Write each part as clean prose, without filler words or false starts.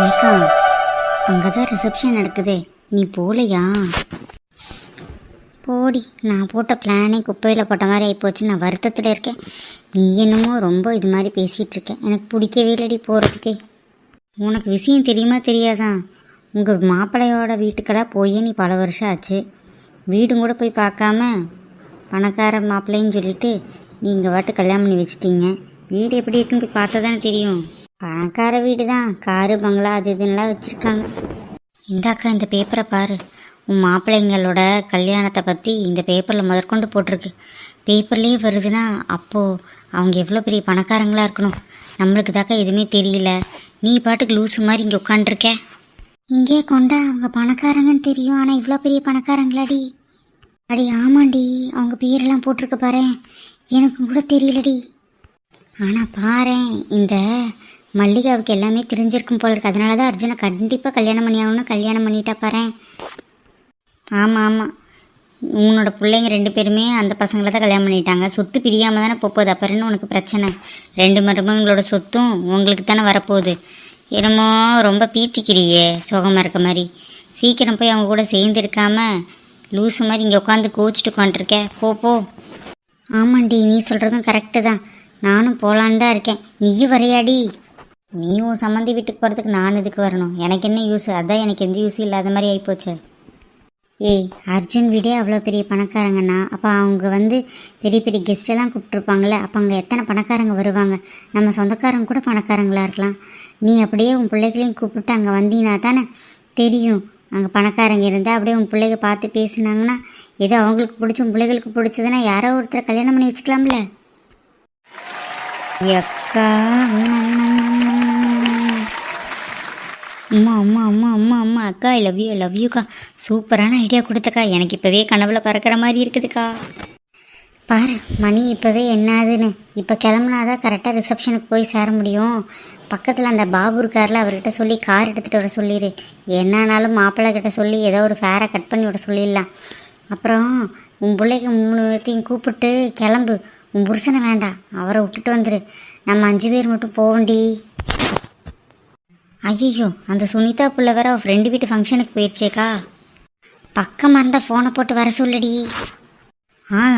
ஏக்கா, அங்கதான் ரிசப்ஷன் நடக்குது, நீ போலையா? போடி, நான் போட்ட பிளானே குப்பையில் போட்ட மாதிரி ஆகிப்போச்சு. நான் வருத்தத்தில் இருக்கேன். நீ என்னமோ ரொம்ப இது மாதிரி பேசிகிட்டு இருக்கேன். எனக்கு பிடிக்கவே இல்லடி போகிறதுக்கு. உனக்கு விஷயம் தெரியுமா தெரியாதா? உங்கள் மாப்பிள்ளையோட வீட்டுக்கெல்லாம் போய் நீ பல வருஷம் ஆச்சு. வீடும் கூட போய் பார்க்காம பணக்கார மாப்பிள்ளைன்னு சொல்லிட்டு நீங்கள் வாட்டு கல்யாணம் பண்ணி வச்சிட்டீங்க. வீடு எப்படி இருக்குன்னு போய் பார்த்தா தானே தெரியும். பணக்கார வீடு தான், காரு பங்களா அது இதுன்னெலாம் வச்சுருக்காங்க. இந்தாக்கா, இந்த பேப்பரை பாரு. உன் மாப்பிள்ளைங்களோட கல்யாணத்தை பற்றி இந்த பேப்பரில் முதற்கொண்டு போட்டிருக்கு. பேப்பர்லேயே வருதுன்னா அப்போது அவங்க எவ்வளோ பெரிய பணக்காரங்களாக இருக்கணும். நம்மளுக்கு தாக்கா எதுவுமே தெரியல. நீ பாட்டுக்கு லூஸு மாதிரி இங்கே உட்காண்ட்ருக்க. இங்கே கொண்டா அவங்க பணக்காரங்கன்னு தெரியும், ஆனால் இவ்வளோ பெரிய பணக்காரங்களாடி? அடி ஆமாண்டி, அவங்க பேரெல்லாம் போட்டிருக்க பாரு, எனக்கு கூட தெரியலடி. ஆனால் பாரேன், இந்த மல்லிகாவுக்கு எல்லாமே தெரிஞ்சிருக்கும் போல இருக்கு. அதனால தான் அர்ஜுனை கண்டிப்பாக கல்யாணம் பண்ணி ஆகணும்னு கல்யாணம் பண்ணிட்டா பாரு. ஆமாம் ஆமாம், உன்னோட பிள்ளைங்க 2 பேருமே அந்த பசங்களை தான் கல்யாணம் பண்ணிட்டாங்க. சொத்து பிரியாமல் தானே போகுது. அப்புறம் உனக்கு பிரச்சனை? 2 மருமகளோட சொத்தும் உங்களுக்கு தானே வரப்போகுது. என்னமோ ரொம்ப பீத்திக்கிறியே சோகமாக இருக்க மாதிரி. சீக்கிரம் போய் அவங்க கூட சேர்ந்து இருக்காம லூஸு மாதிரி இங்கே உட்காந்து கோச்சிட்டு உட்காந்துருக்கேன். போ. ஆமாண்டி, நீ சொல்கிறதும் கரெக்டு தான். நானும் போகலான்னு தான் இருக்கேன். நீயும் வரையாடி? நீ உன் சம்மந்தி வீட்டுக்கு போகிறதுக்கு நான் இதுக்கு வரணும்? எனக்கு என்ன யூஸு? அதான் எனக்கு எந்த யூஸும் இல்லாத மாதிரி ஆகிப்போச்சு. ஏய், அர்ஜுன் வீடே அவ்வளோ பெரிய பணக்காரங்கண்ணா. அப்போ அவங்க பெரிய பெரிய கெஸ்டெல்லாம் கூப்பிட்ருப்பாங்களே. அப்போ அங்கே எத்தனை பணக்காரங்க வருவாங்க? நம்ம சொந்தக்காரங்க கூட பணக்காரங்களாக இருக்கலாம். நீ அப்படியே உன் பிள்ளைகளையும் கூப்பிட்டு அங்கே வந்தீங்கன்னா தானே தெரியும். அங்கே பணக்காரங்க இருந்தால் அப்படியே உன் பிள்ளைங்க பார்த்து பேசினாங்கன்னா ஏதோ அவங்களுக்கு பிடிச்சி உன் பிள்ளைகளுக்கு பிடிச்சதுன்னா யாரோ ஒருத்தரை கல்யாணம் பண்ணி வச்சுக்கலாம்ல. அக்கா, அம்மா அம்மா அம்மா அம்மா அம்மா அக்கா, ஐ லவ் யூக்கா. சூப்பரான ஐடியா கொடுத்தக்கா. எனக்கு இப்போவே கனவுல பறக்கிற மாதிரி இருக்குதுக்கா. பாரு மணி இப்போவே என்னாதுன்னு. இப்போ கிளம்புனாதான் கரெக்டாக ரிசப்ஷனுக்கு போய் சேர முடியும். பக்கத்தில் அந்த பாபு இருக்கார்ல, அவர்கிட்ட சொல்லி கார் எடுத்துகிட்டு வர சொல்லிடு. என்னன்னாலும் மாப்பிள்ளை கிட்ட சொல்லி ஏதோ ஒரு ஃபேரை கட் பண்ணி விட சொல்லிடலாம். அப்புறம் உன் பிள்ளைக்கு 3 பேர்த்தையும் கூப்பிட்டு கிளம்பு. உன் புருஷனை வேண்டாம், அவரை விட்டுட்டு வந்துடு. நம்ம 5 பேர் மட்டும் போவோண்டி. ஐயோ, அந்த சுனிதா பிள்ளை வேற அவள் ஃப்ரெண்டு வீட்டு ஃபங்க்ஷனுக்கு போயிடுச்சேக்கா. பக்கமாக இருந்தால் ஃபோனை போட்டு வர சொல்லுடி.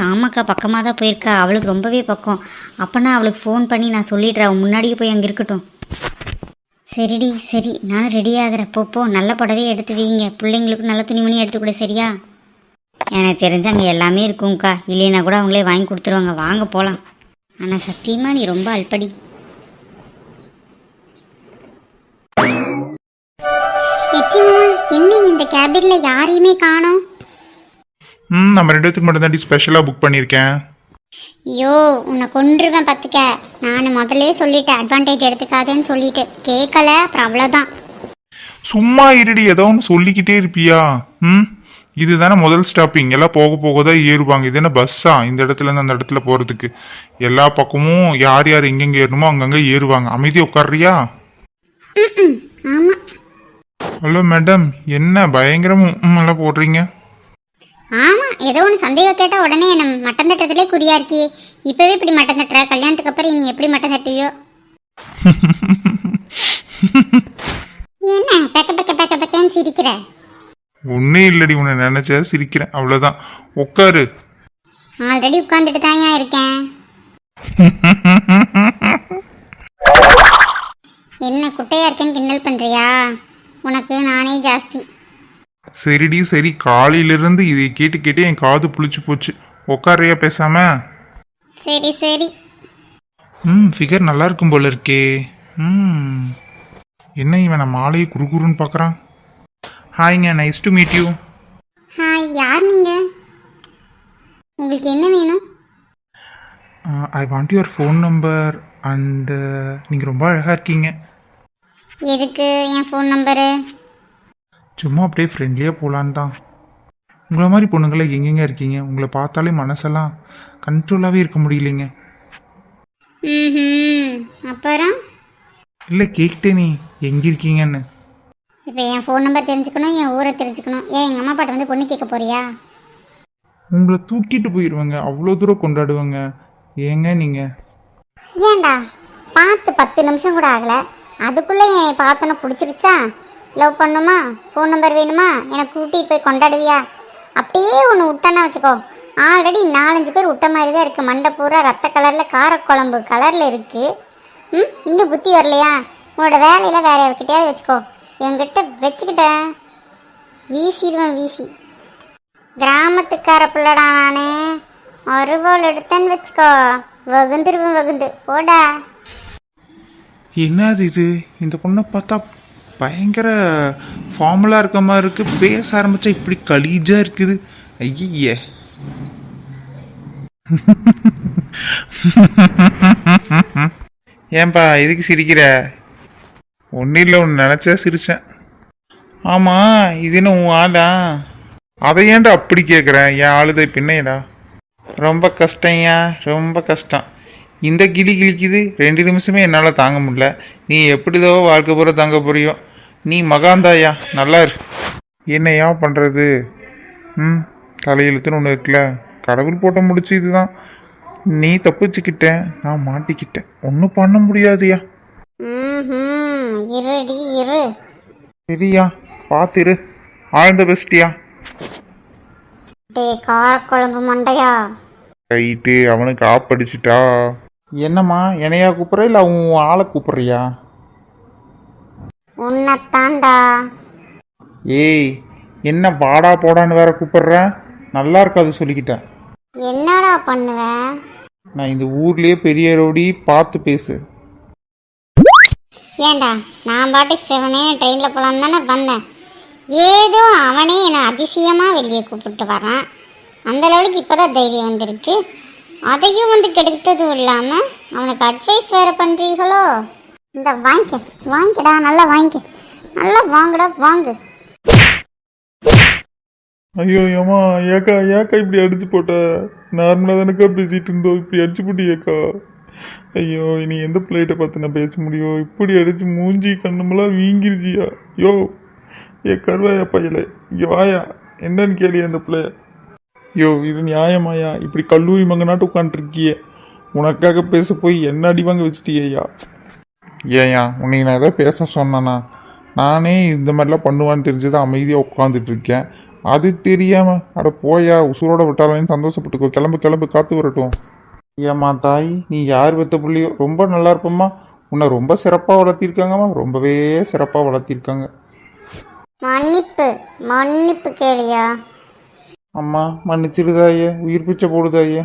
ஆமாக்கா, பக்கமாக தான் போயிருக்கா. அவளுக்கு ரொம்பவே பக்கம். அப்போனா அவளுக்கு ஃபோன் பண்ணி நான் சொல்லிடுறேன். அவன் முன்னாடியே போய் அங்கே இருக்கட்டும். சரிடி, சரி, நான் ரெடி ஆகிறேன். போ, நல்ல புடவே எடுத்து வைங்க. பிள்ளைங்களுக்கும் நல்ல துணிமணி எடுத்து கூட. சரியா? எனக்கு தெரிஞ்சு அங்கே எல்லாமே இருக்கும்க்கா. இல்லைன்னா கூட அவங்களே வாங்கி கொடுத்துருவாங்க. வாங்க போகலாம். ஆனால் சத்தியமாக நீ ரொம்ப அல்படி. என்ன இந்த கேபின்ல யாரையுமே காணோம்? நம்ம 2 பேத்துக்கு மட்டும் தான் ஸ்பெஷலாக புக் பண்ணியிருக்கேன். ஐயோ, உன்னை கொன்றுவேன் பார்த்துக்க. நான் முதல்ல சொல்லிட்டேன், அட்வான்டேஜ் எடுத்துக்காதேன்னு சொல்லிட்டு கேட்கல. அப்புறம் அவ்வளோதான். சும்மா இருடி, ஏதோ ஒன்று சொல்லிக்கிட்டே இருப்பியா? இதுதானே முதல் ஸ்டாப்பிங். எல்லாம் போக போக தான் ஏறுவாங்க. இது என்ன பஸ்ஸா? இந்த இடத்துலேருந்து அந்த இடத்துல போகிறதுக்கு எல்லா பக்கமும் யார் யார் எங்கெங்கே ஏறணுமோ அங்கங்கே ஏறுவாங்க. அமைதியாக உட்கார்றியா? ஆமாம். ஹலோ மேடம், என்ன பயங்கரமாக போடுறீங்க? ஆமாம், ஏதோ ஒன்று சந்தேகம் கேட்டால் உடனே நம்ம மட்டன் தட்டத்திலே குறியா இருக்கியே. இப்போவே இப்படி மட்டன் தட்டுற, கல்யாணத்துக்கு அப்புறம் நீ எப்படி மட்டன் தட்டுவியோ? என்ன பெக்கன்னு சிரிக்கிற? ஒன்னே இல்லடி, உன்னை நினைச்சா சிரிக்கிறேன், அவ்வளோதான். உட்காரு. ஆல்ரெடி உட்காந்துட்டு தான் இருக்கேன். என்ன குட்டையா இருக்கேன்னு கிண்டல் பண்ணுறியா? உனக்கு நானே ஜாஸ்தி. சரிடி சரி, காலையிலிருந்து இதை கேட்டு கேட்டு என் காது புளிச்சு போச்சு. உட்காரையா பேசாம? சரி சரி. ஃபிகர் நல்லா இருக்கும் போல இருக்கே. என்ன இவன் நம்ம ஆளையே குறுகுறுன்னு பார்க்குறான். ஹாய்ங்க, nice to meet you. Hi, யார் நீங்கள்? உங்களுக்கு என்ன வேணும்? I want your phone number and நீங்கள் ரொம்ப அழகாக இருக்கீங்க. எதுக்கு என் ஃபோன் நம்பரு? சும்மா அப்படியே ஃப்ரெண்ட்லியாக போகலான்னு தான். உங்களை மாதிரி பொண்ணுங்களை எங்கெங்க இருக்கீங்க? உங்களை பார்த்தாலே மனசெல்லாம் கண்ட்ரோலாகவே இருக்க முடியலைங்க. அப்புறம் இல்லை கேக்கிட்டே நீ எங்கே இருக்கீங்கன்னு. இப்போ என் ஃபோன் நம்பர் தெரிஞ்சுக்கணும், என் ஊரை தெரிஞ்சுக்கணும். ஏன் எங்கள் அம்மா பாட்ட பொண்ணு கேட்க போறியா? உங்களை தூக்கிட்டு போயிடுவாங்க, அவ்வளோ தூரம் கொண்டாடுவாங்க. ஏங்க நீங்கள்? ஏண்டா பார்த்து 10 நிமிஷம் கூட ஆகலை, அதுக்குள்ளே என்னை பார்த்தோன்னு பிடிச்சிருச்சா? லவ் பண்ணுமா? ஃபோன் நம்பர் வேணுமா? எனக்கு கூட்டிகிட்டு போய் கொண்டாடுவியா? அப்படியே ஒன்று விட்டேன்னா வச்சுக்கோ, ஆல்ரெடி 4-5 பேர் விட்ட மாதிரி தான் இருக்குது. மண்டை பூரா ரத்த கலரில் காரக்குழம்பு கலரில் இருக்குது. இன்னும் புத்தி வரலையா? உன்னோட வேலையில் வேற யார்கிட்டயாவது வச்சுக்கோ. என்கிட்ட வச்சுக்கிட்டேன் வீசிடுவேன் வீசி. கிராமத்துக்கார பிள்ளடா நான். அறுவாள் எடுத்தேன்னு வச்சுக்கோ, வகுந்துருவேன் வகுந்து. போடா. என்னது இது? இந்த பொண்ணை பார்த்தா பயங்கர ஃபார்முலா இருக்க மாதிரி இருக்கு. பேச ஆரம்பிச்சா இப்படி கலீஜா இருக்குது. ஐயே. ஏன்பா எதுக்கு சிரிக்கிற? ஒன்றும் இல்லை, ஒன்று நினச்சா சிரிச்சேன். ஆமாம், இது என்ன உன் ஆளா? அதை ஏன்டா அப்படி கேட்குறேன்? என் ஆளுதை பின்னையடா. ரொம்ப கஷ்டம்யா, ரொம்ப கஷ்டம். இந்த கிளி கிழிக்குது 2 நிமிஷமே என்னால் தாங்க முடியல. நீ எப்படிதோ வாழ்க்கை பூரா தாங்க போறியோ. நீ மகாந்தாயா, நல்லா இரு. என்னையா பண்ணுறது? தலையெழுத்துன்னு ஒன்று இருக்குல்ல, கடவுள் போட்ட முடிச்சு இதுதான். நீ தப்பிச்சுக்கிட்டேன், நான் மாட்டிக்கிட்டேன். ஒன்றும் பண்ண முடியாதுயா. இருடி இரு. சரியா, பார்த்துரு. ஆழ்ந்த பெஸ்டியா. டே காரக்குழம்பு மண்டையா. ரைட்டு, அவனுக்கு ஆப்படிச்சிட்டா. என்னம்மா, என்னையா கூப்பிட்ற இல்லை அவன் ஆளை கூப்பிட்றியா? உன்னைத்தாண்டா. ஏய், என்ன வாடா போடான்னு வேற கூப்பிடுற? நல்லா இருக்காது சொல்லிக்கிட்டேன். என்னடா பண்ணுவேன்? நான் இந்த ஊர்லயே பெரிய ரோடி, பார்த்து பேசு. ஏண்டா, நான் பாட்டு சிவனே ட்ரெயினில் போகலான்னு தானே வந்தேன். ஏதோ அவனே என்னை அதிசயமாக வெளியே கூப்பிட்டு வரான். அந்த லெவலுக்கு இப்போ தான் தைரியம் வந்திருக்கு. அதையும் வந்து கெடுத்ததும் இல்லாமல் அவனுக்கு அட்வைஸ் வேறு பண்ணுறீங்களோ? இந்த வாங்கிக்கடா, நல்லா வாங்கிக்க, நல்லா வாங்குடா, வாங்கு. ஐயோ ஏமா, ஏக்கா இப்படி அடிச்சு போட்ட? நார்மலாக தானக்கா பேசிட்டு இருந்தோம், இப்படி அடிச்சு போட்டு ஏக்கா. ஐயோ, இனி எந்த பிள்ளைகிட்ட பார்த்து நான் பேச முடியும்? இப்படி அடிச்சு மூஞ்சி கண்ணுமெல்லாம் வீங்கிருச்சியா? யோ ஏ கருவாயா பையல, இங்கே வாயா, என்னன்னு கேளியா அந்த பிள்ளைய? யோ, இது நியாயமாயா? இப்படி கல்லூரி மங்கனாட்டு உட்காந்துருக்கியே, உனக்காக பேச போய் என்ன அடி வாங்க வச்சுட்டியா? ஏயா, உன்னை நான் எதாவது பேச சொன்னானா? நானே இந்த மாதிரிலாம் பண்ணுவான்னு தெரிஞ்சுதான் அமைதியாக உட்காந்துட்டு இருக்கேன். அது தெரியாம அட போயா, உசுரோட விட்டாலும் சந்தோஷப்பட்டுக்கோ. கிளம்பு காத்து வரட்டும். ஏம்மா தாய், நீ யார் பெத்த பிள்ளையோ, ரொம்ப நல்லா இருப்பம்மா. உன்னை ரொம்ப சிறப்பாக வளர்த்திருக்காங்கம்மா, ரொம்பவே சிறப்பாக வளர்த்திருக்காங்க. மன்னிப்பு கேளியா? அம்மா மன்னிச்சிருதாயே, உயிர் பிச்சை போடுதாயே.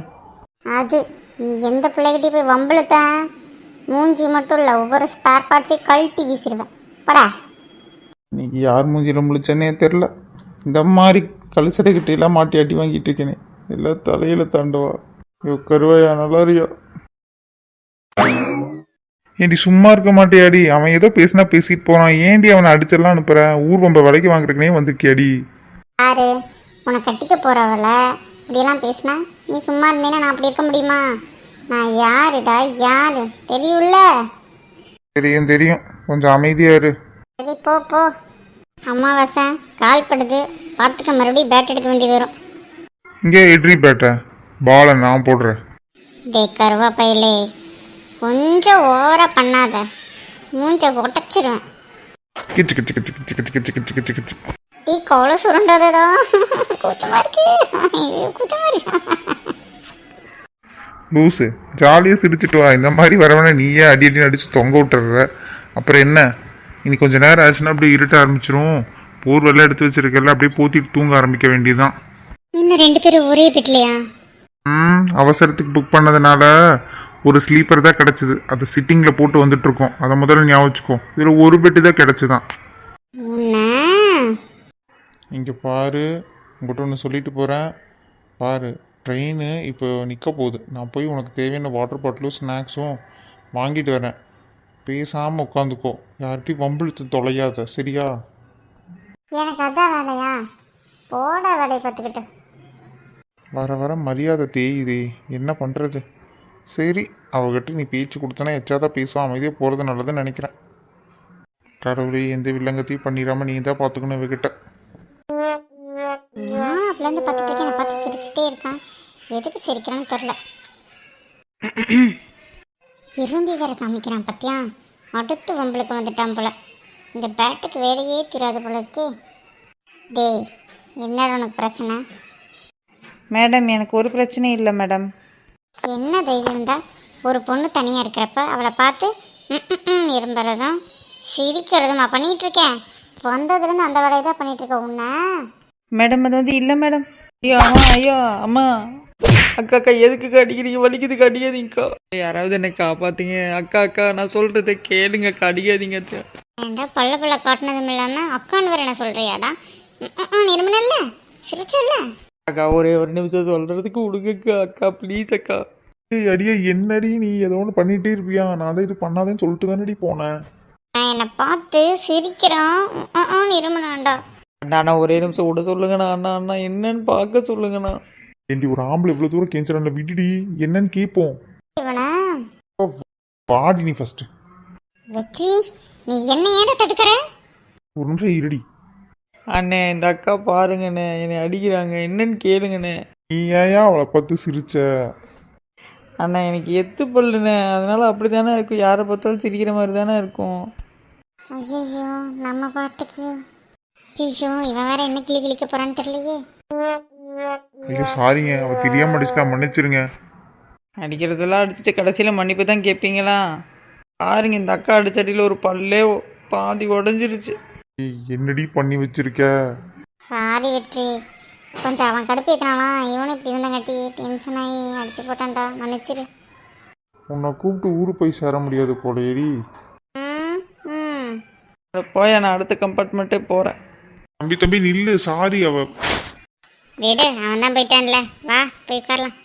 அது நீ எந்த பிள்ளைகிட்டே போய் வம்பளுத்தான், மூஞ்சி மட்டும் இல்லை, ஒவ்வொரு ஸ்பேர் பார்ட்ஸையும் கழட்டி வீசிடுவேன். படா. இன்னைக்கு யார் மூஞ்சியில் முழிச்சேன்னே தெரில. இந்த மாதிரி கழுசடைக்கிட்டையெல்லாம் மாட்டி அடி வாங்கிட்டு இருக்கேனே, எல்லாம் தலையில் தாண்டவா. ஐயோ கருவாயா, நல்லாரியா? ஏண்டி சும்மா இருக்க மாட்டியாடி? அவன் ஏதோ பேசினா பேசிட்டு போறான், ஏண்டி அவனை அடிச்செல்லாம் அனுப்புறேன்? ஊர் ரொம்ப விலைக்கு வாங்குறதுக்குனே வந்திருக்கியாடி. யாரு உன்னை கட்டிக்க போறவள இப்படியெல்லாம் பேசினா? நீ சும்மா இருந்தேன்னா நான் அப்படி இருக்க முடியுமா? நான் யாருடா, யாரு தெரியும்ல? தெரியும், கொஞ்சம் அமைதியா இரு. சரி போ. அம்மாவாசை கால் படுது, பார்த்துக்க. மறுபடியும் பேட் எடுக்க வேண்டியது வரும். இங்கே எட்ரி பேட்டை பாலை நான் போடுறேன். டே கருவா பையலே, கொஞ்சம் ஓவரா பண்ணாத, மூஞ்ச உடச்சிருவேன். கிச்சு கிச்சு கிச்சு கிச்சு கிச்சு கிச்சு கிச்சு கிச்சு கிச்சு. டீ கோலை சுருண்டதா கூச்சமா இருக்கு. லூசு, ஜாலியாக சிரிச்சுட்டு வா. இந்த மாதிரி வரவன நீயே அடி அடிச்சு தொங்க விட்டுற. அப்புறம் என்ன, இனி கொஞ்சம் நேரம் ஆச்சுன்னா அப்படியே இருட்ட ஆரம்பிச்சிரும். போர்வெல்லாம் எடுத்து வச்சிருக்கல, அப்படியே போத்திட்டு தூங்க ஆரம்பிக்க வேண்டியதுதான். இன்னும் 2 பேரும் ஒரே பெட்லையா? அவசரத்துக்கு புக் பண்ணதுனால ஒரு ஸ்லீப்பர் தான் கிடச்சிது. அதை சிட்டிங்கில் போட்டு வந்துட்டு இருக்கோம். அதை முதல்ல ஞாபகம் வச்சுக்கோ. இதில் ஒரு பெட்டு தான் கிடச்சிதான். இங்கே பாரு, உங்கள்கிட்ட ஒன்று சொல்லிட்டு போகிறேன் பாரு. ட்ரெயின் இப்போ நிற்க போகுது. நான் போய் உனக்கு தேவையான வாட்டர் பாட்டிலும் ஸ்நாக்ஸும் வாங்கிட்டு வரேன். பேசாமல் உட்காந்துக்கோ, யார்கிட்டையும் வம்பிழுத்து தொலையாத, சரியா? எனக்கு அதான் வேலையா? போட வேலையை பார்த்துக்கிட்டு வர மரியாதை தேயுதே, என்ன பண்ணுறது? சரி, அவகிட்ட நீ பேச்சு கொடுத்தனா எச்சாதான் பேசுவான். அமைதியாக போகிறது நல்லதுன்னு நினைக்கிறேன். கடவுளே, எந்த வில்லங்கத்தையும் பண்ணிடாமல் நீ தான் பார்த்துக்கணும் இவகிட்ட. அப்பலேருந்து பார்த்துட்டு இருக்கேன், நான் பார்த்து சிரிச்சுட்டே இருக்கான். எதுக்கு சிரிக்கிறான்னு தெரில. இரும்பி வேற காமிக்கிறான் பத்தியா? அடுத்து உங்களுக்கு வந்துட்டான் போல. இந்த பேட்டுக்கு வேலையே தீராது போல இருக்கே. டேய், என்னடா உனக்கு பிரச்சனை? மேடம் எனக்கு ஒரு பிரச்சனையும் இல்லை மேடம். என்ன தைரியம் இருந்தா ஒரு பொண்ணு தனியாக இருக்கிறப்ப அவளை பார்த்து இரும்புறதும் சிரிக்கிறதுமா பண்ணிகிட்டு இருக்கேன். வந்ததுலேருந்து அந்த வேலையை தான் பண்ணிகிட்டு இருக்கேன் உன்னை. மேடம் அது வந்து இல்லை மேடம். ஐயோ அம்மா, ஐயோ அம்மா, அக்கா அக்கா எதுக்கு அடிக்கிறீங்க? வலிக்குதுக்கு அடிக்காதீங்கக்கா. யாராவது என்னை காப்பாத்தீங்க. அக்கா அக்கா நான் சொல்கிறத கேளுங்கக்கா, அடிக்காதீங்க. ஏன்டா பள்ள காட்டினதும் இல்லாமல் அக்கான்னு வேற என்ன சொல்கிறியாடா? இருமுனல்ல, சிரிச்சல்ல. அக்கா ஒரே ஒரு நிமிஷம் சொல்கிறதுக்கு விடுங்கக்கா. அக்கா ப்ளீஸ் அக்கா. ஏய் அடியே, என்னடி நீ ஏதோ ஒன்று பண்ணிகிட்டே இருப்பியா? நான் தான் இது பண்ணாதேன்னு சொல்லிட்டு தானடி போனேன். நான் என்னை பார்த்து சிரிக்கிறான் இருமுனாண்டா. அண்ணா ஒரே நிமிஷம் விட சொல்லுங்கண்ணா. அண்ணா அண்ணா என்னன்னு பார்க்க சொல்லுங்கண்ணா. ஏண்டி ஒரு ஆம்பளை இவ்வளோ தூரம் கேஞ்சிடல, விடுடி, என்னன்னு கேட்போம். இவனா வாடி நீ ஃபர்ஸ்ட். வெற்றி, நீ என்ன ஏன்டா தடுக்கிற? ஒரு நிமிஷம் இருடி. அண்ணே இந்த அக்கா பாருங்கண்ணே, என்னை அடிக்கிறாங்க, என்னன்னு கேளுங்கண்ணே. நீ ஏன் அவளை பார்த்து சிரிச்ச? அண்ணா எனக்கு எத்து பல்லுண்ணே, அதனால அப்படி தானே இருக்கும். யாரை பார்த்தாலும் சிரிக்கிற மாதிரி தானே இருக்கும். ஐயோ நம்ம பாட்டுக்கு. ஐயோ இவன் வேற என்ன கிளி கிளிக்க போறான்னு தெரியலையே. ஐயோ சாரிங்க, அவ தெரியாம அடிச்சுட்டா, மன்னிச்சிருங்க. அடிக்கிறதெல்லாம் அடிச்சுட்டு கடைசியில் மன்னிப்பு தான் கேட்பீங்களா? பாருங்க இந்த அக்கா அடிச்சடியில் ஒரு பல்லே பாதி உடஞ்சிருச்சு. ஏய், என்னடி பண்ணி வச்சிருக்க? சாரி வெற்றி, கொஞ்சம் அவன் கடுப்பு ஏற்றினாலாம், இவனும் இப்படி இருந்தங்காட்டி டென்ஷன் ஆகி அடிச்சு போட்டான்டா, மன்னிச்சிரு. உன்னை கூப்பிட்டு ஊரு போய் சேர முடியாது போலேடி. போய் நான் அடுத்த கம்பார்ட்மெண்ட்டே போகிறேன். தம்பி தம்பி நில்லு, சாரி. அவ வீடு அவன் தான் போயிட்டான்ல, வா போய் உட்காரலாம்.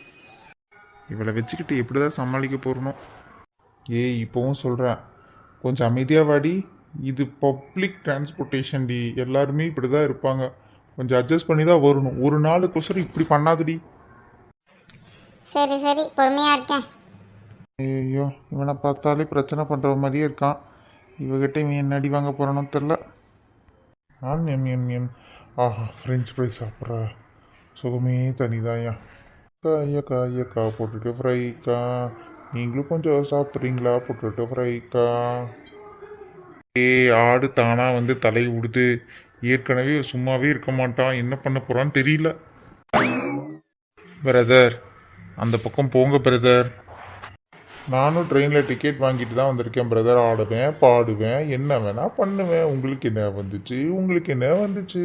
இவளை வச்சுக்கிட்டு எப்படிதான் சமாளிக்க போறணும். ஏய் இப்போவும் சொல்கிறேன், கொஞ்சம் அமைதியாக வாடி. இது பப்ளிக் டிரான்ஸ்போர்ட்டேஷன் டி, எல்லாருமே இப்படி தான் இருப்பாங்க. கொஞ்சம் அட்ஜஸ்ட் பண்ணி தான் வரணும். ஒரு நாளுக்கொசரம் இப்படி பண்ணாதடி. சரி சரி பொறுமையாக இருக்கேன். ஐயோ, இவனை பார்த்தாலே பிரச்சனை பண்ணுற மாதிரியே இருக்கான். இவகிட்ட இவன் என்ன அடி வாங்க போகிறானோ தெரில. ஆஹா, ஃப்ரெஞ்ச் ஃப்ரை சாப்பிட்ற சுகமே தனிதாயா. ஐயக்கா ஐயக்கா போட்டுட்டு ஃப்ரைக்கா, நீங்களும் கொஞ்சம் சாப்பிட்றீங்களா? போட்டுட்டு ஃப்ரைக்கா. ஆடு தானா வந்து தலை விடுது. ஏற்கனவே சும்மாவே இருக்க மாட்டான், என்ன பண்ண போறான்னு தெரியல. பிரதர், அந்த பக்கம் போங்க பிரதர். நானும் ட்ரெயினில் டிக்கெட் வாங்கிட்டு தான் வந்திருக்கேன் பிரதர். ஆடுவேன், பாடுவேன், என்ன வேணா பண்ணுவேன். உங்களுக்கு என்ன வந்துச்சு? உங்களுக்கு என்ன வந்துச்சு?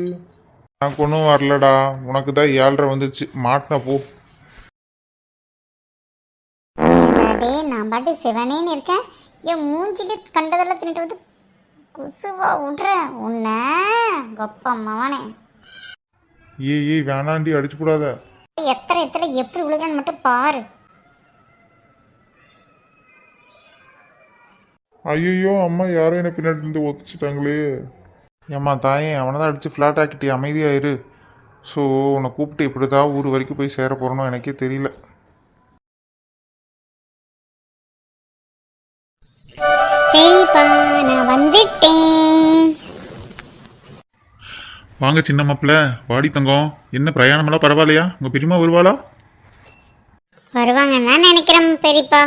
எனக்கு ஒன்றும் வரலடா, உனக்கு தான் 7:30 வந்துச்சு. மாட்டின போ. நான் பாட்டு சிவனேன்னு இருக்கேன், என் மூஞ்சில கண்டதெல்லாம் தின்னுட்டு வந்து குசுவா விட்றேன் உன்ன கொப்பம்மாவானே. ஏய் வேணாண்டி, அடிச்சு கூடாத. எத்தனை எப்படி விழுதுன்னு மட்டும் பாரு. ஐயோ அம்மா, யாரும் என்ன பின்னாடி இருந்து ஒத்துச்சிட்டாங்களே. ஏம்மா தாயே, அவனை தான் அடித்து ஃப்ளாட் ஆக்கிட்டே, அமைதியாயிரு. ஸோ உன்னை கூப்பிட்டு இப்படி தான் ஊர் வரைக்கும் போய் சேர போகிறனோ எனக்கே தெரியல. சரிப்பா, நான் வந்துட்டேன். வாங்க சின்ன மாப்பிள்ள, வாடி தங்கம். என்ன பிரயாணமெல்லாம் பரவாயில்லையா? உங்கள் பெரியம்மா வருவாளா? வருவாங்கன்னு தான் நினைக்கிறேன் பெரியப்பா.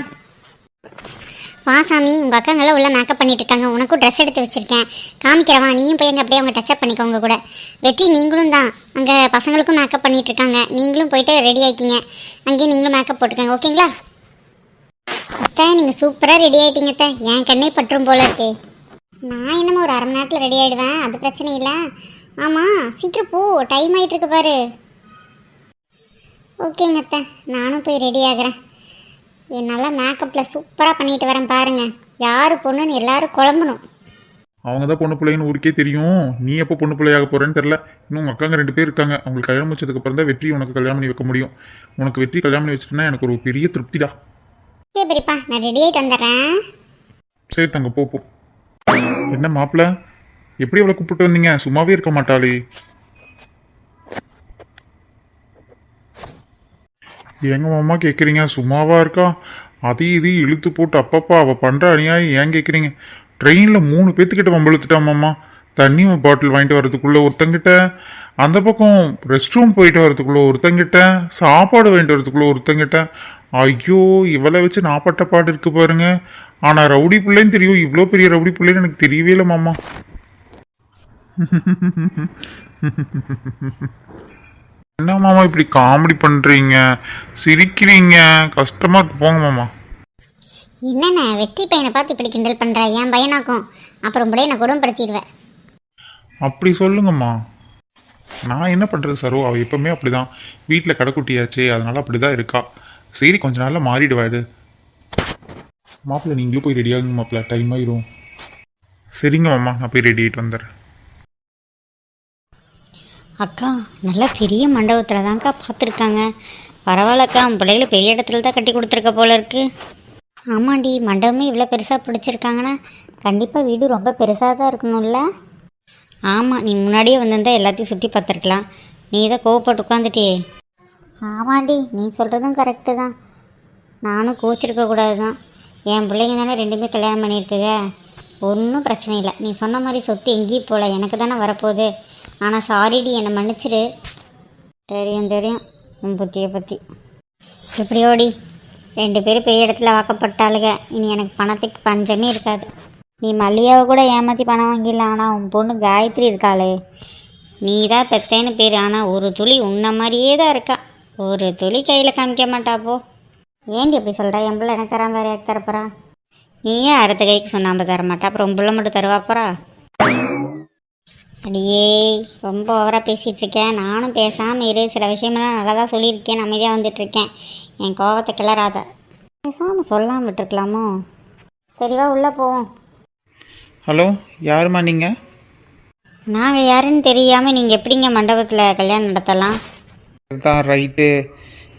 வா சாமி, உங்கள் அக்காங்கெல்லாம் உள்ள மேக்கப் பண்ணிட்டு இருக்காங்க. உனக்கும் ட்ரெஸ் எடுத்து வச்சிருக்கேன், காமிக்கிறவா. நீயும் போய் அங்கே அப்படியே அவங்க டச்சப் பண்ணிக்கோங்க கூட. வெற்றி நீங்களும் தான், அங்கே பசங்களுக்கும் மேக்கப் பண்ணிட்டு இருக்காங்க. நீங்களும் போயிட்டு ரெடி ஆகிக்கிங்க, அங்கேயும் நீங்களும் மேக்கப் போட்டுக்கோங்க, ஓகேங்களா? அத்தை நீங்கள் சூப்பராக ரெடி ஆகிட்டீங்க அத்தை, என் கண்ணே பற்றும் போல இருக்கு. நான் என்னமோ ஒரு 1/2 மணி நேரத்தில் ரெடி ஆகிடுவேன், அது பிரச்சனை இல்லை. ஆமாம் சீக்கிரம் போ, டைம் ஆகிட்டு இருக்கு பாரு. ஓகேங்க அத்தை, நானும் போய் ரெடி ஆகிறேன். என்னால் மேக்கப்பில் சூப்பராக பண்ணிட்டு வரேன் பாருங்க. யார் பொண்ணுன்னு எல்லாரும் குழம்பணும். அவங்க தான் பொண்ணு பிள்ளைன்னு ஊருக்கே தெரியும். நீ எப்போ பொண்ணு பிள்ளையாக போகிறேன்னு தெரில. இன்னும் உங்கள் அக்காங்க 2 பேர் இருக்காங்க. அவங்களுக்கு கல்யாணம் முடிச்சதுக்கப்புறம் தான் வெற்றி உனக்கு கல்யாணம் பண்ணி வைக்க முடியும். உனக்கு வெற்றி கல்யாணம் பண்ணி வச்சுட்டுனா எனக்கு ஒரு பெரிய திருப்திடா. சரி பெரியப்பா, நான் ரெடி ஆகிட்டு வந்துடுறேன். சரி தங்க, போ. என்ன மாப்பிள்ள, எப்படி அவளை கூப்பிட்டு வந்தீங்க? சும்மாவே இருக்க மாட்டாளே. எங்க மாமா கேட்குறீங்க? சும்மாவா இருக்கா? அதையும் இதையும் இழுத்து போட்டு அப்பப்பா அவள் பண்ணுற அநியாயம் ஏன் கேட்குறீங்க? ட்ரெயினில் 3 பேர்த்துக்கிட்ட வம்பழுத்துட்டா மாமா. தண்ணி பாட்டில் வாங்கிட்டு வரதுக்குள்ளே ஒருத்தங்கிட்ட, அந்த பக்கம் ரெஸ்ட் ரூம் போயிட்டு வரதுக்குள்ளே ஒருத்தங்கிட்ட, சாப்பாடு வாங்கிட்டு வரதுக்குள்ளே ஒருத்தங்கிட்ட. ஐயோ, இவளை வச்சு நான் பட்ட பாடு இருக்கு பாருங்க. ஆனால் ரவுடி பிள்ளைன்னு தெரியும், இவ்வளோ பெரிய ரவுடி பிள்ளைன்னு எனக்கு தெரியவே இல்லை மாமா. என்ன மாமா இப்படி காமெடி பண்ணுறீங்க, சிரிக்கிறீங்க, கஷ்டமாக இருக்கு, போங்க மாமா. என்னண்ணே வெற்றி பையனை பார்த்து இப்படி கிண்டல் பண்ணுற? என் பையனாக்கும் அப்புறம் கூட நான் குடும்பப்படுத்திடுவேன். அப்படி சொல்லுங்கம்மா. நான் என்ன பண்ணுறது சரோ, அவள் எப்பவுமே அப்படி தான், வீட்டில் கடைக்குட்டியாச்சே, அதனால அப்படி தான் இருக்கா. சரி கொஞ்ச நாளில் மாறிடுவாடு. மாப்பிள்ளை நீங்களும் போய் ரெடி ஆகுங்க மாப்பிள்ளை, டைம் ஆயிடும். சரிங்க மாமா, நான் போய் ரெடி ஆகிட்டு வந்துடுறேன். அக்கா நல்லா பெரிய மண்டபத்தில் தான்க்கா பார்த்துருக்காங்க. பரவாயில்லக்கா, உன் பிள்ளைகளை பெரிய இடத்துல தான் கட்டி கொடுத்துருக்க போல இருக்கு. ஆமாண்டி, மண்டபமே இவ்வளோ பெருசாக பிடிச்சிருக்காங்கன்னா கண்டிப்பாக வீடு ரொம்ப பெருசாக தான் இருக்கணும்ல. ஆமாம், நீ முன்னாடியே வந்திருந்தா எல்லாத்தையும் சுற்றி பார்த்துருக்கலாம். நீ தான் கோவப்பட்டு உட்காந்துட்டே. ஆமாண்டி, நீ சொல்கிறதும் கரெக்டு தான். நானும் கோச்சிருக்கக்கூடாது தான். என் பிள்ளைங்க தானே ரெண்டுமே கல்யாணம் பண்ணியிருக்குங்க, ஒன்றும் பிரச்சனை இல்லை. நீ சொன்ன மாதிரி சொத்து எங்கேயும் போகல, எனக்கு தானே வரப்போகுது. ஆனால் சாரிடி, என்னை மன்னிச்சிரு. தெரியும் தெரியும் உன் புத்தியை பற்றி. எப்படியோடி 2 பேரும் பெரிய இடத்துல வாக்கப்பட்டாளுங்க, இனி எனக்கு பணத்துக்கு பஞ்சமே இருக்காது. நீ மல்லியாவை கூட ஏமாற்றி பணம் வாங்கிடலாம், ஆனால் உன் பொண்ணு காயத்ரி இருக்காளே, நீ தான் பெத்தேன்னு பேர். ஆனால் ஒரு துளி உன்ன மாதிரியே தான் இருக்கா, ஒரு துளி கையில் காமிக்க மாட்டாப்போ. ஏன்டி எப்படி சொல்கிற? என் பிள்ளை எனக்கு தராம வேறு யாருக்கு தரப்போறா? நீயே அடுத்த கைக்கு சொன்னாம தர மாட்டா, அப்புறம் உன் பிள்ளை மட்டும் தருவாப்போறா? அடியே ரொம்ப ஓவராக பேசிகிட்டு இருக்கேன். நானும் பேசாமல் இரு, சில விஷயமெல்லாம் நல்லா தான் சொல்லியிருக்கேன், அமைதியாக வந்துட்டுருக்கேன். என் கோவத்தை கிளறாத. பேசாமல் சொல்லாமல் விட்டுருக்கலாமோ? சரிவா உள்ளே போவோம். ஹலோ, யாருமா நீங்கள்? நாங்கள் யாருன்னு தெரியாமல் நீங்கள் எப்படிங்க மண்டபத்தில் கல்யாணம் நடத்தலாம்? அதுதான் ரைட்டு.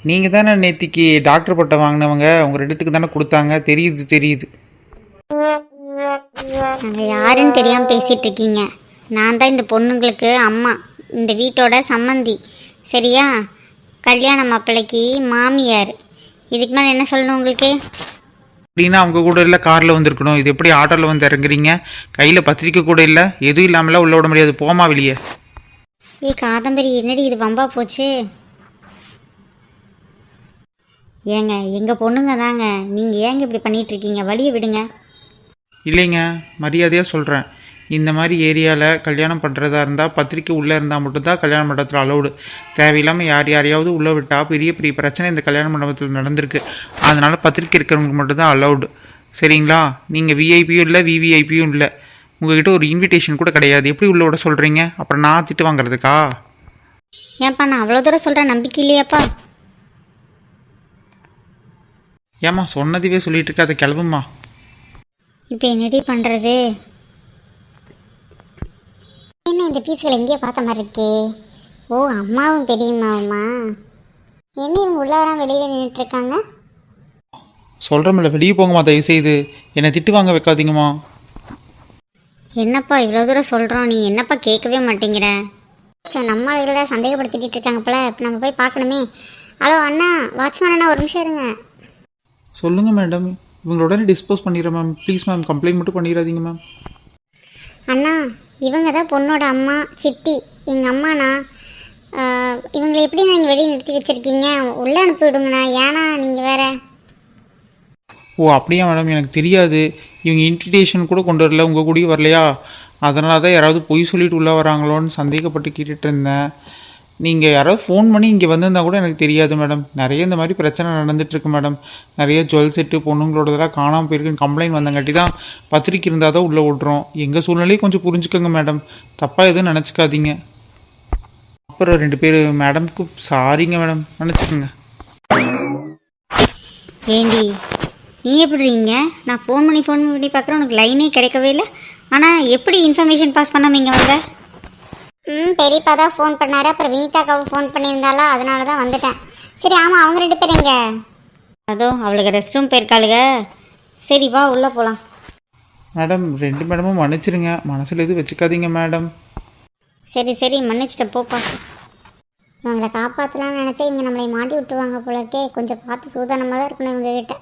நீங்கள் தானே நேத்திக்கு டாக்டர் பட்டம் வாங்கினவங்க, உங்கள் 2 தானே கொடுத்தாங்க. தெரியுது தெரியுது. நாங்கள் யாருன்னு தெரியாமல் பேசிகிட்டு இருக்கீங்க. நான் தான் இந்த பொண்ணுங்களுக்கு அம்மா, இந்த வீட்டோட சம்மந்தி, சரியா? கல்யாண மாப்பிள்ளைக்கு மாமியார். இதுக்கு மேலே என்ன சொல்லணும் உங்களுக்கு? அப்படின்னா அவங்க கூட இல்லை, காரில் வந்திருக்கணும். இது எப்படி ஆட்டோவில் வந்து இறங்குறீங்க? கையில் பத்திரிக்கை கூட இல்லை, எதுவும் இல்லாமலாம் உள்ள விட முடியாது. போமா வெளியே. காதம்பரி, என்னடி இது வம்பா போச்சு? ஏங்க எங்கள் பொண்ணுங்க தாங்க, நீங்கள் ஏங்க இப்படி பண்ணிகிட்ருக்கீங்க? வழியை விடுங்க. இல்லைங்க, மரியாதையாக சொல்கிறேன். இந்த மாதிரி ஏரியாவில் கல்யாணம் பண்ணுறதா இருந்தால் பத்திரிக்கை உள்ளே இருந்தால் மட்டும்தான் கல்யாண மண்டபத்தில் அலௌடு. தேவையில்லாமல் யாரையாவது உள்ளே விட்டால் பெரிய பெரிய பிரச்சனை இந்த கல்யாண மண்டபத்தில் நடந்திருக்கு. அதனால் பத்திரிக்கை இருக்கிறவங்களுக்கு மட்டும்தான் அலௌடு, சரிங்களா? நீங்கள் விஐபியும் இல்லை, விவிஐபியும் இல்லை, உங்கள்கிட்ட ஒரு இன்விடேஷன் கூட கிடையாது. எப்படி உள்ளே விட சொல்கிறீங்க? அப்புறம் நான் திட்டு வாங்குறதுக்கா? ஏன்ப்பா நான் அவ்வளோ தூரம் சொல்கிறேன், நம்பிக்கை இல்லையாப்பா? ஏம்மா சொன்னதுவே சொல்லிட்டு இருக்க, அதை கிளம்புமா. இப்போ என்னடி பண்ணுறது? என்ன இந்த பீஸ்கள் எங்கேயோ பார்த்த மாதிரி இருக்கே? ஓ, அம்மாவும் பெரியம்மாவுமா? என்ன இவங்க உள்ளாராம் வெளியே நின்றுட்டுருக்காங்க? சொல்கிறமில்ல, வெளியே போங்கம்மா, தயவுசெய்து என்னை திட்டு வாங்க வைக்காதீங்கம்மா. என்னப்பா இவ்வளோ தூரம் சொல்கிறோம், நீ என்னப்பா கேட்கவே மாட்டேங்கிற? சரி, நம்ம ஆளுகளை தான் சந்தேகப்படுத்திட்டு இருக்காங்க போல. இப்போ நம்ம போய் பார்க்கணுமே. ஹலோ அண்ணா, வாட்ச்மேன் அண்ணா, ஒரு நிமிஷம் இருங்க. சொல்லுங்கள் மேடம், இவங்கள உடனே டிஸ்போஸ் பண்ணிடுறேன் மேம். ப்ளீஸ் மேம், கம்ப்ளைண்ட் மட்டும் பண்ணிடாதீங்க மேம். அண்ணா, இவங்க தான் பொண்ணோட அம்மா, சித்தி, எங்கள் அம்மாண்ணா. இவங்களை எப்படி நீங்கள் வெளியே நிறுத்தி வச்சுருக்கீங்க? உள்ளே அனுப்பி விடுங்கண்ணா. ஏன்னா நீங்கள் வேற. ஓ அப்படியா மேடம், எனக்கு தெரியாது. இவங்க இன்விடேஷன் கூட கொண்டு வரல, உங்கள் கூடயும் வரலையா? அதனால தான் யாராவது பொய் சொல்லிட்டு உள்ளே வராங்களோன்னு சந்தேகப்பட்டு கேட்டுட்டு இருந்தேன். நீங்கள் யாராவது ஃபோன் பண்ணி இங்கே வந்திருந்தால் கூட எனக்கு தெரியாது மேடம். நிறைய இந்த மாதிரி பிரச்சனை நடந்துகிட்ருக்கு மேடம். நிறைய ஜுவல் செட்டு பொண்ணுங்களோடதெல்லாம் காணாமல் போயிருக்குன்னு கம்ப்ளைண்ட் வந்தங்காட்டி தான் பத்திரிக்கை இருந்தால் தான் உள்ளே விட்றோம். எங்கள் சூழ்நிலையை கொஞ்சம் புரிஞ்சுக்கோங்க மேடம், தப்பாக எதுவும் நினச்சிக்காதீங்க. அப்புறம் 2 பேர் மேடம்க்கு சாரிங்க மேடம், நினச்சிக்கோங்க. ஏண்டி நீ எப்படிங்க? நான் ஃபோன் பண்ணி பார்க்குறேன், உனக்கு லைனே கிடைக்கவே இல்லை. ஆனால் எப்படி இன்ஃபர்மேஷன் பாஸ் பண்ணாமல் இங்கே வந்த? பெரியப்பா தான் ஃபோன் பண்ணாரு, அப்புறம் வீட்டாக்காவும் ஃபோன் பண்ணியிருந்தாலா, அதனால தான் வந்துட்டேன். சரி, ஆமாம், அவங்க 2 பேர் எங்க? அதோ அவளுக்கு ரெஸ்ட் ரூம் போயிருக்காளுங்க. சரி வா உள்ளே போகலாம். மேடம் 2 மேடமும் மன்னிச்சிருங்க, மனசில் எதுவும் வச்சுக்காதீங்க மேடம். சரி சரி, மன்னிச்சிட்டேன், போப்பா. இவங்களை காப்பாற்றலாம்னு நினச்சா இவங்க நம்மளை மாட்டி விட்டுருவாங்க போல இருக்கே. கொஞ்சம் பார்த்து சூதானமாக தான் இருக்கணும் இவங்க கிட்ட.